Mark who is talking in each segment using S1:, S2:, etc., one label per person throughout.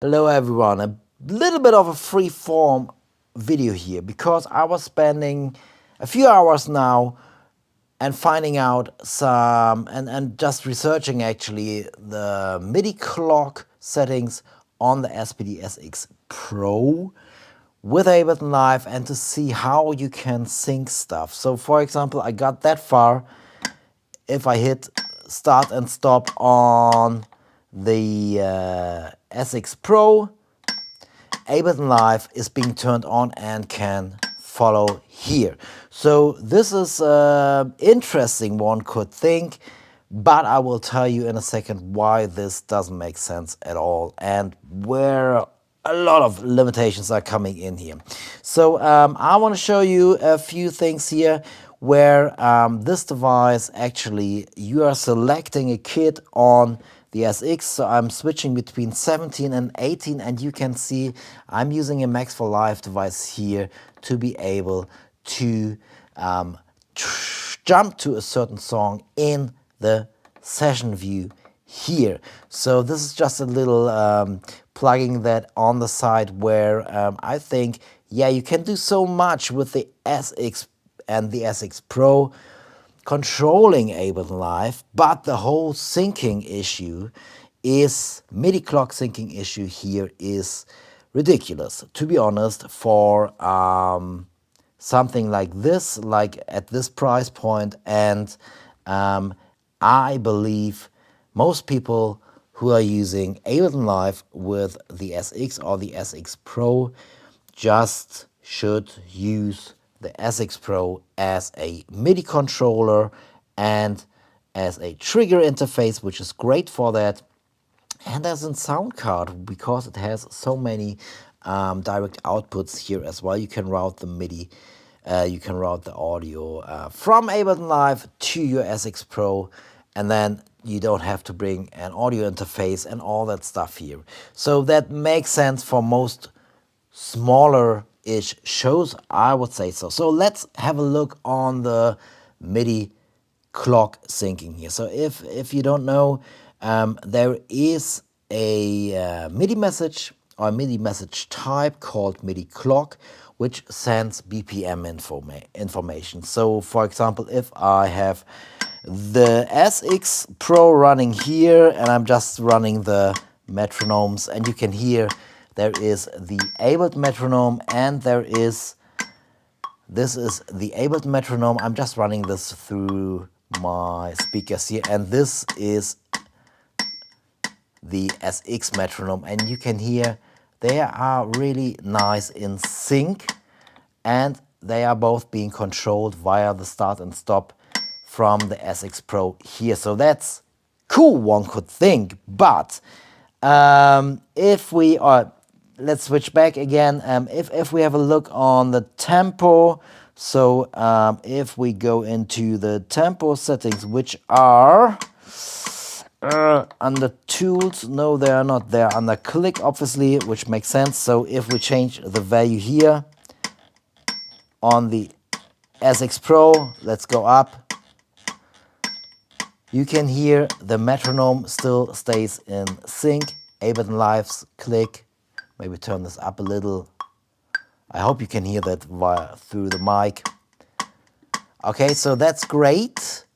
S1: Hello everyone, a little bit of a free form video here because I was spending a few hours now and finding out some and just researching actually the MIDI clock settings on the SPD SX Pro with Ableton Live and to see how you can sync stuff. So for example, I got that far. If I hit start and stop on the SX Pro, Ableton Live is being turned on and can follow here. So this is interesting, one could think, but I will tell you in a second why this doesn't make sense at all and where a lot of limitations are coming in here. So I want to show you a few things here where this device actually, you are selecting a kit on the SX, so I'm switching between 17 and 18, and you can see I'm using a Max for Live device here to be able to jump to a certain song in the session view here. So this is just a little plugging that on the side where I think, yeah, you can do so much with the SX and the SX Pro controlling Ableton Live, but the whole syncing issue is, MIDI clock syncing issue here is ridiculous, to be honest, for something like this, like at this price point. And I believe most people who are using Ableton Live with the SX or the SX Pro just should use the SX Pro as a MIDI controller and as a trigger interface, which is great for that, and as a sound card because it has so many direct outputs here as well. You can route the MIDI, you can route the audio from Ableton Live to your SX Pro, and then you don't have to bring an audio interface and all that stuff here. So that makes sense for most smaller-ish shows, I would say so. So let's have a look on the MIDI clock syncing here. So if you don't know, there is a MIDI message or MIDI message type called MIDI clock, which sends BPM information. So for example, if I have the SX Pro running here and I'm just running the metronomes, and you can hear there is the Ableton metronome and this is the Ableton metronome. I'm just running this through my speakers here, and this is the SX metronome, and you can hear they are really nice in sync, and they are both being controlled via the start and stop from the SX Pro here. So that's cool, one could think, but if we are, let's switch back again. If we have a look on the tempo, so if we go into the tempo settings, which are under tools, no, they are not. They're under click, obviously, which makes sense. So if we change the value here on the SX Pro, let's go up. You can hear the metronome still stays in sync. Ableton Live's click. Maybe turn this up a little. I hope you can hear that through the mic. Okay, so that's great.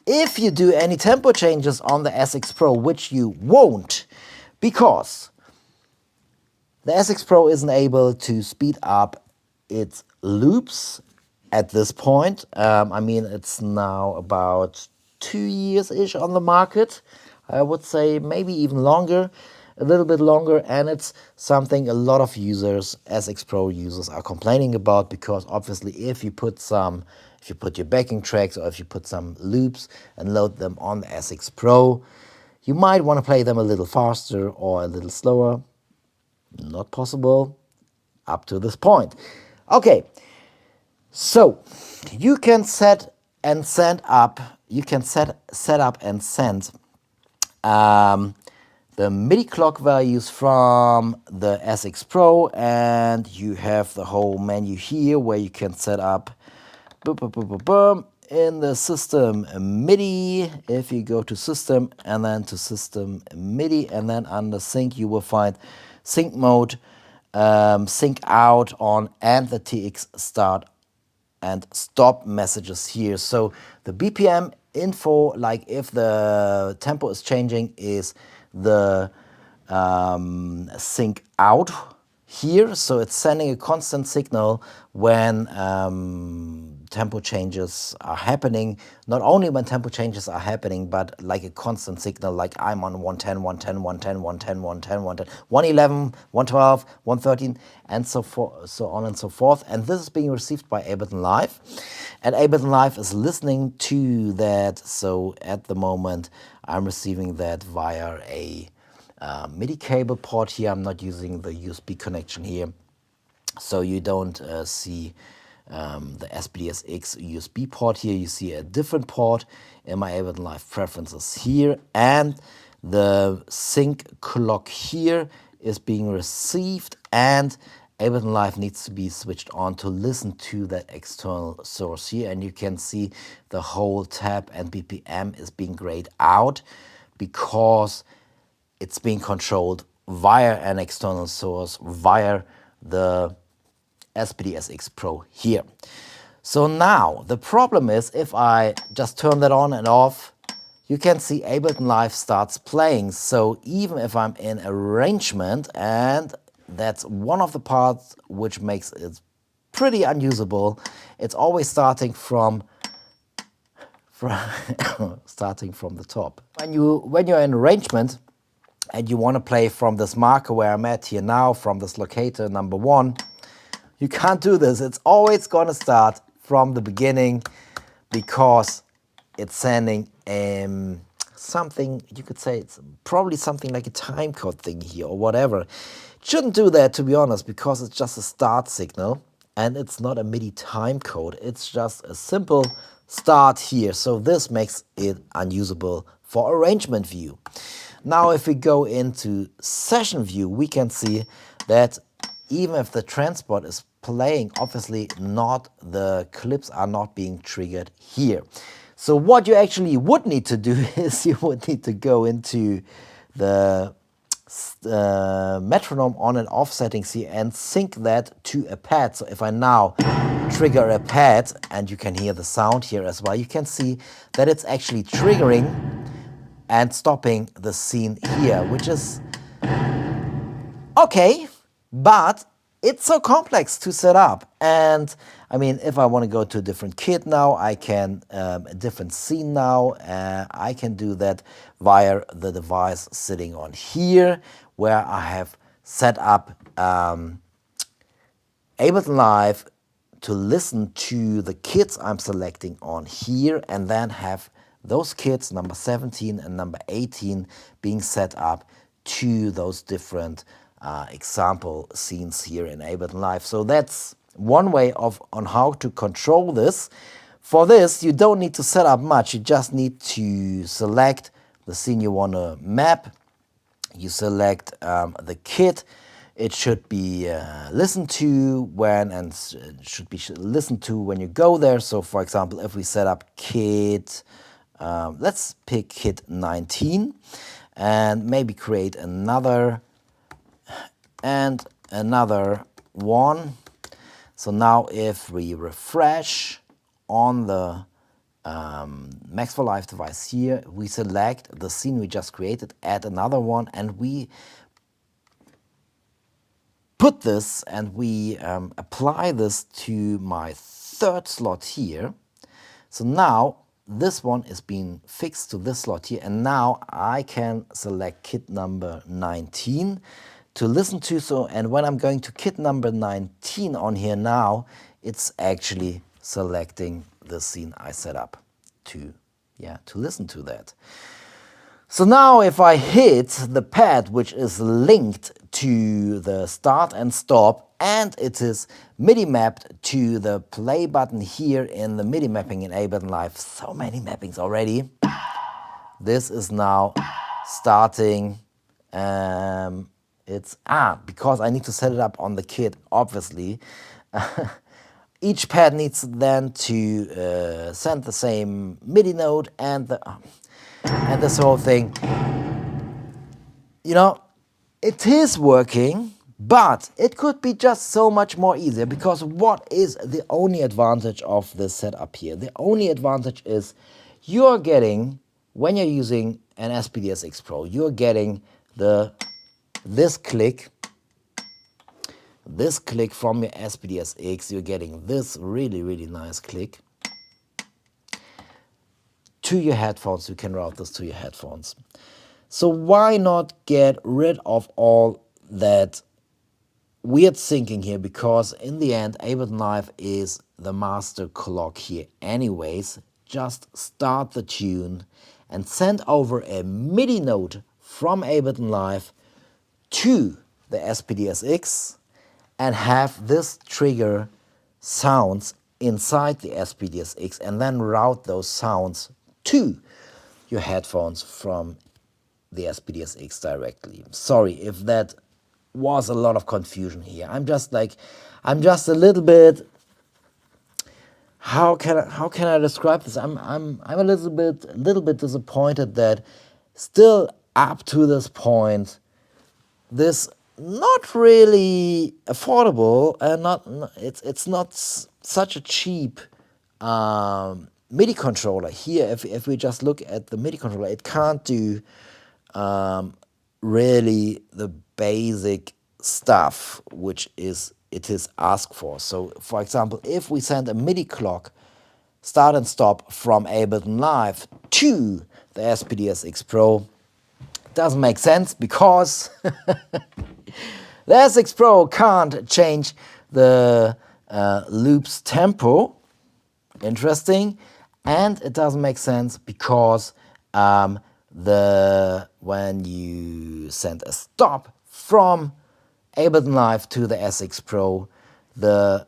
S1: If you do any tempo changes on the SX Pro, which you won't, because the SX Pro isn't able to speed up its loops at this point. I mean, it's now about 2 years-ish on the market. I would say maybe even longer. A little bit longer, and it's something a lot of users, SX Pro users, are complaining about, because obviously if you put your backing tracks or if you put some loops and load them on the SX Pro, you might want to play them a little faster or a little slower. Not possible up to this point. Okay, so you can set and send up, you can set up and send the MIDI clock values from the SX Pro, and you have the whole menu here where you can set up in the system MIDI. If you go to system and then to system MIDI, and then under sync you will find sync mode, sync out on, and the TX start and stop messages here. So the BPM info, like if the tempo is changing, is the sync out here. So it's sending a constant signal when tempo changes are happening. Not only when tempo changes are happening, but like a constant signal, like I'm on 110, 110, 110, 110, 110, 110, 111, 112, 113, and so on and so forth. And this is being received by Ableton Live. And Ableton Live is listening to that. So at the moment, I'm receiving that via a MIDI cable port here. I'm not using the USB connection here, so you don't see the SPD-SX USB port here. You see a different port in my Ableton Live preferences here, and the sync clock here is being received, and Ableton Live needs to be switched on to listen to that external source here. And you can see the whole tab and BPM is being grayed out because it's being controlled via an external source, via the SPD-SX Pro here. So now the problem is, if I just turn that on and off, you can see Ableton Live starts playing. So even if I'm in arrangement, and that's one of the parts which makes it pretty unusable, it's always starting from starting from the top. When you're in arrangement and you want to play from this marker where I'm at here now, from this locator number 1, you can't do this. It's always going to start from the beginning because it's sending something, you could say it's probably something like a time code thing here or whatever. Shouldn't do that, to be honest, because it's just a start signal and it's not a MIDI time code. It's just a simple start here. So this makes it unusable for arrangement view. Now, if we go into session view, we can see that even if the transport is playing, obviously the clips are not being triggered here. So what you actually would need to do is you would need to go into the metronome on and off settings here and sync that to a pad. So if I now trigger a pad, and you can hear the sound here as well, you can see that it's actually triggering and stopping the scene here, which is okay, but it's so complex to set up. And I mean, if I want to go to a different kit now, I can, a different scene now, I can do that via the device sitting on here, where I have set up Ableton Live to listen to the kits I'm selecting on here, and then have those kits, number 17 and number 18, being set up to those different example scenes here in Ableton Live. So that's one way on how to control this. For this, you don't need to set up much. You just need to select the scene you want to map. You select the kit. It should be listened to when, and should be listened to when you go there. So for example, if we set up kit, let's pick kit 19 and maybe create another and another one. So now if we refresh on the Max for Live device here, we select the scene we just created, add another one, and we put this and we apply this to my third slot here. So now this one is being fixed to this slot here, and now I can select kit number 19 to listen to. So, and when I'm going to kit number 19 on here now, it's actually selecting the scene I set up to listen to that. So now if I hit the pad, which is linked to the start and stop, and it is MIDI mapped to the play button here in the MIDI mapping in Ableton Live, so many mappings already. This is now starting, because I need to set it up on the kit, obviously. Each pad needs then to send the same MIDI note and this whole thing. You know, it is working, but it could be just so much more easier, because what is the only advantage of this setup here? The only advantage is you're getting, when you're using an SPD-SX Pro, you're getting this click from your SPD-SX, you're getting this really, really nice click to your headphones. You can route this to your headphones. So why not get rid of all that weird syncing here, because in the end Ableton Live is the master clock here anyways. Just start the tune and send over a MIDI note from Ableton Live to the SPD-SX and have this trigger sounds inside the SPD-SX, and then route those sounds to your headphones from the SPD-SX directly. Sorry if that was a lot of confusion here. I'm just a little bit, how can I describe this? I'm a little bit disappointed that still up to this point, this not really affordable and it's not such a cheap MIDI controller here. If we just look at the MIDI controller, it can't do really the basic stuff which it is asked for. So for example, if we send a MIDI clock start and stop from Ableton Live to the SPD-SX Pro, it doesn't make sense, because the SX Pro can't change the loop's tempo. Interesting. And it doesn't make sense because when you send a stop from Ableton Live to the SX Pro, the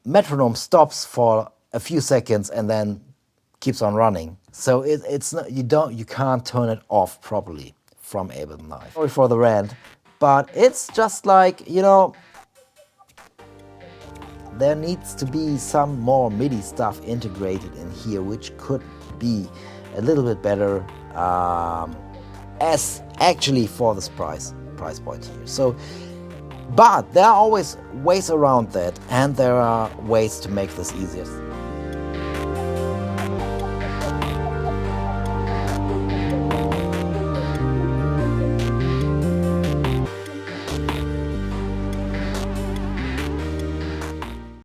S1: metronome stops for a few seconds and then keeps on running. So it's not, you can't turn it off properly from Ableton Live. Sorry for the rant, but it's just like, you know, there needs to be some more MIDI stuff integrated in here, which could be a little bit better as actually for this price point here. So, but there are always ways around that, and there are ways to make this easier.